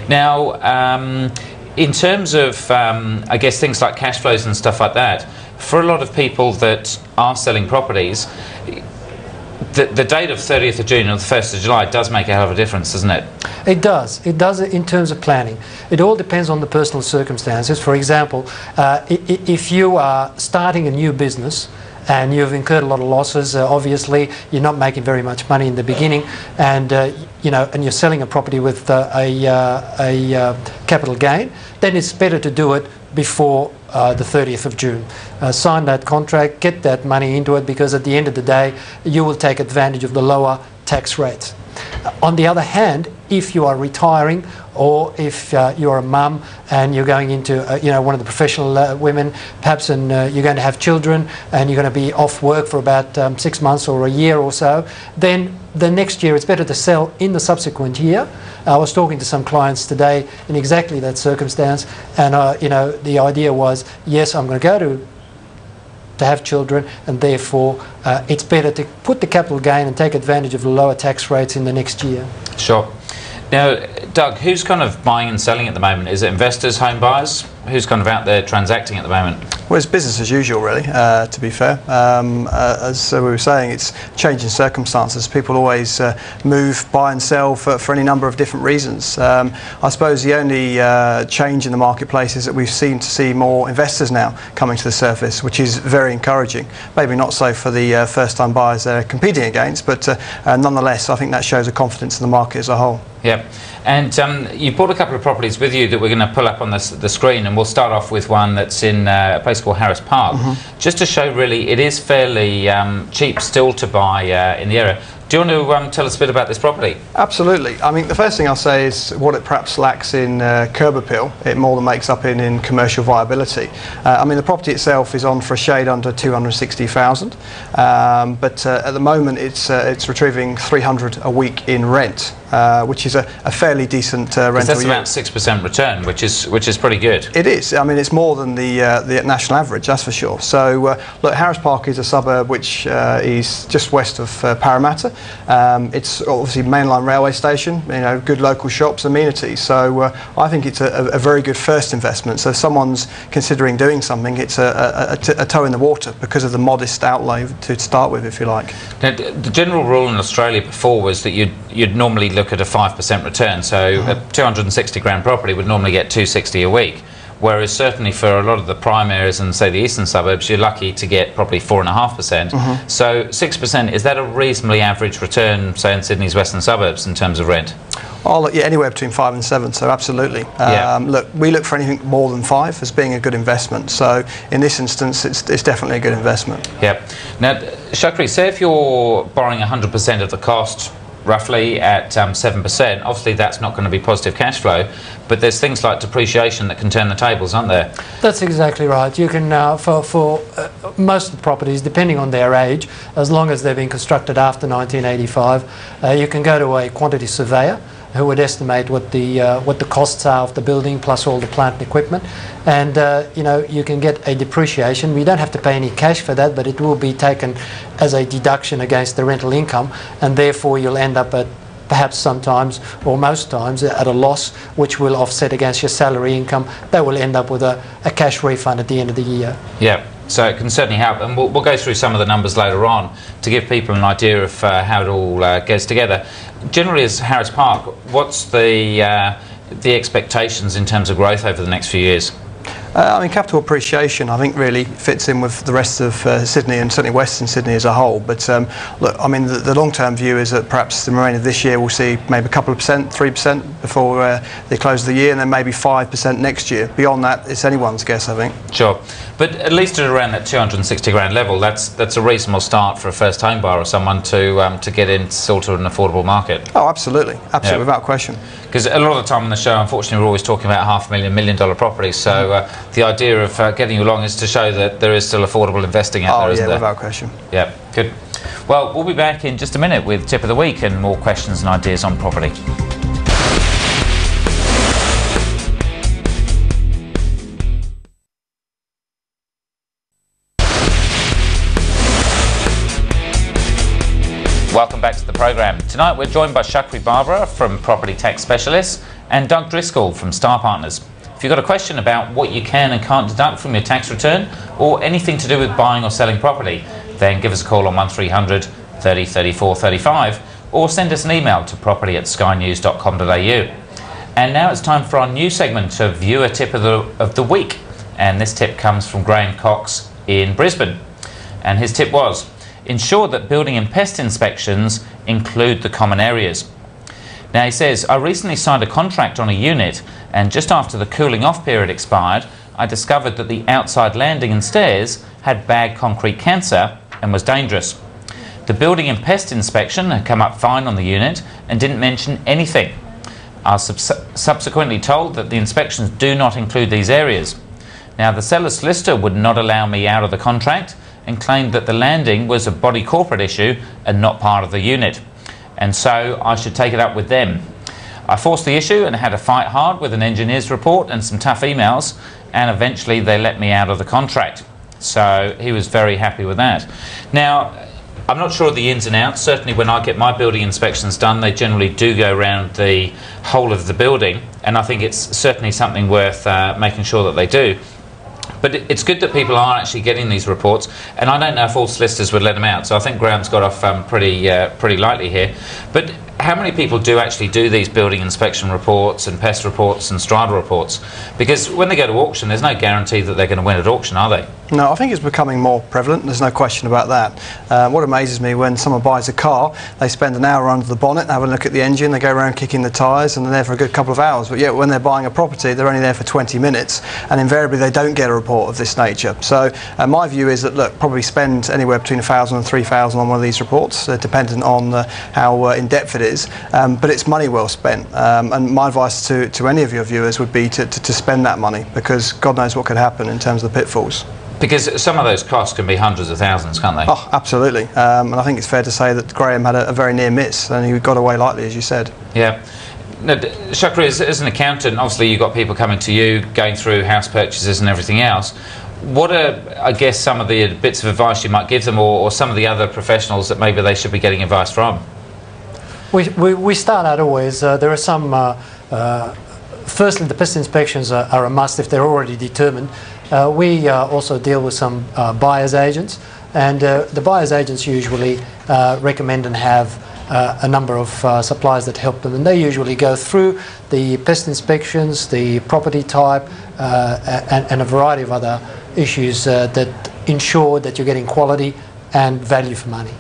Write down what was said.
Now, in terms of, I guess, things like cash flows and stuff like that, for a lot of people that are selling properties, the date of 30th of June or the 1st of July does make a hell of a difference, doesn't it? It does. It does in terms of planning. It all depends on the personal circumstances. For example, if you are starting a new business and you've incurred a lot of losses, obviously you're not making very much money in the beginning, and you know, and you're selling a property with a capital gain, then it's better to do it before the 30th of June. Sign that contract, get that money into it, because at the end of the day you will take advantage of the lower tax rates. On the other hand, if you are retiring, or if you're a mum and you're going into you know, one of the professional women perhaps, and you're going to have children and you're going to be off work for about 6 months or a year or so, then the next year it's better to sell in the subsequent year. I was talking to some clients today in exactly that circumstance, and you know, the idea was, yes, I'm going to go to have children, and therefore it's better to put the capital gain and take advantage of the lower tax rates in the next year. Sure. Now, Doug, who's kind of buying and selling at the moment? Is it investors, home buyers? Who's kind of out there transacting at the moment? Well, it's business as usual, really, to be fair. As we were saying, it's changing circumstances. People always move, buy and sell for any number of different reasons. I suppose the only change in the marketplace is that we've seemed to see more investors now coming to the surface, which is very encouraging. Maybe not so for the first-time buyers they're competing against, but nonetheless, I think that shows a confidence in the market as a whole. Yeah, and you've brought a couple of properties with you that we're going to pull up on the screen, and we'll start off with one that's in a place called Harris Park, just to show really it is fairly cheap still to buy in the area. Do you want to tell us a bit about this property? Absolutely. I mean, the first thing I'll say is what it perhaps lacks in curb appeal, it more than makes up in commercial viability. I mean, the property itself is on for a shade under 260,000, but at the moment it's retrieving 300 a week in rent, which is a fairly decent rental that's yield. about 6% return, which is pretty good. It is. I mean, it's more than the national average, that's for sure. So, look, Harris Park is a suburb which is just west of Parramatta. It's obviously mainline railway station, you know, good local shops, amenities. So I think it's a very good first investment. So if someone's considering doing something, it's a toe in the water because of the modest outlay to start with, if you like. Now, the general rule in Australia before was that you'd normally look at a 5% return. So a 260 grand property would normally get 260 a week. Whereas certainly for a lot of the prime areas and say the eastern suburbs, you're lucky to get probably 4.5%. So 6%, is that a reasonably average return, say in Sydney's western suburbs in terms of rent? Oh, look, yeah, anywhere between 5 and 7, so absolutely. Look, we look for anything more than 5 as being a good investment. So in this instance, it's definitely a good investment. Yeah. Now, Shakri, say if you're borrowing 100% of the cost, roughly at 7%, obviously that's not going to be positive cash flow, but there's things like depreciation that can turn the tables, aren't there? That's exactly right. You can, for most of the properties, depending on their age, as long as they've been constructed after 1985, you can go to a quantity surveyor who would estimate what the costs are of the building plus all the plant and equipment, and you know, you can get a depreciation. We don't have to pay any cash for that, but it will be taken as a deduction against the rental income, and therefore you'll end up at perhaps sometimes or most times at a loss, which will offset against your salary income. That will end up with a cash refund at the end of the year. Yeah. So it can certainly help, and we'll go through some of the numbers later on to give people an idea of how it all goes together. Generally, as Harris Park, what's the expectations in terms of growth over the next few years? I mean, capital appreciation, I think, really fits in with the rest of Sydney and certainly Western Sydney as a whole. But look, I mean, the long-term view is that perhaps the remainder of this year we'll see maybe a couple of percent, 3% before they close the year, and then maybe 5% next year. Beyond that, it's anyone's guess, I think. Sure, but at least at around that 260 grand level, that's a reasonable start for a first home buyer or someone to get into sort of an affordable market. Oh, absolutely, absolutely, without question. Because a lot of the time on the show, unfortunately, we're always talking about $500,000, $1 million properties. So the idea of getting you along is to show that there is still affordable investing out there, isn't there? Without question. Yeah, good. Well, we'll be back in just a minute with Tip of the Week and more questions and ideas on property. Welcome back to the programme. Tonight we're joined by Shakri Barbara from Property Tax Specialists and Doug Driscoll from Starr Partners. If you've got a question about what you can and can't deduct from your tax return or anything to do with buying or selling property, then give us a call on 1300 30 34 35 or send us an email to property@skynews.com.au. And now it's time for our new segment of Viewer Tip of the Week. And this tip comes from Graham Cox in Brisbane. And his tip was, ensure that building and pest inspections include the common areas. Now he says, I recently signed a contract on a unit and just after the cooling off period expired, I discovered that the outside landing and stairs had bad concrete cancer and was dangerous. The building and pest inspection had come up fine on the unit and didn't mention anything. I was subsequently told that the inspections do not include these areas. Now the seller's solicitor would not allow me out of the contract and claimed that the landing was a body corporate issue and not part of the unit, and so I should take it up with them. I forced the issue and had to fight hard with an engineer's report and some tough emails, and eventually they let me out of the contract. So he was very happy with that. Now, I'm not sure of the ins and outs. Certainly when I get my building inspections done, they generally do go around the whole of the building, and I think it's certainly something worth making sure that they do. But it's good that people are actually getting these reports, and I don't know if all solicitors would let them out, so I think Graham's got off pretty lightly here. But how many people do actually do these building inspection reports and pest reports and strata reports? Because when they go to auction, there's no guarantee that they're going to win at auction, are they? No, I think it's becoming more prevalent, there's no question about that. What amazes me, when someone buys a car, they spend an hour under the bonnet, have a look at the engine, they go around kicking the tyres and they're there for a good couple of hours, but yet when they're buying a property they're only there for 20 minutes and invariably they don't get a report of this nature. So my view is that, look, probably spend anywhere between $1,000 and $3,000 on one of these reports, dependent on how in-depth it is, but it's money well spent. And my advice to any of your viewers would be to spend that money, because God knows what could happen in terms of the pitfalls. Because some of those costs can be hundreds of thousands, can't they? Oh, absolutely. And I think it's fair to say that Graham had a very near miss and he got away lightly, as you said. Yeah. Now, Shakri, as an accountant, obviously you've got people coming to you, going through house purchases and everything else. What are, I guess, some of the bits of advice you might give them, or some of the other professionals that maybe they should be getting advice from? We start out always, there are some, firstly the pest inspections are a must if they're already determined. We also deal with some buyer's agents, and the buyer's agents usually recommend and have a number of suppliers that help them, and they usually go through the pest inspections, the property type, and a variety of other issues that ensure that you're getting quality and value for money.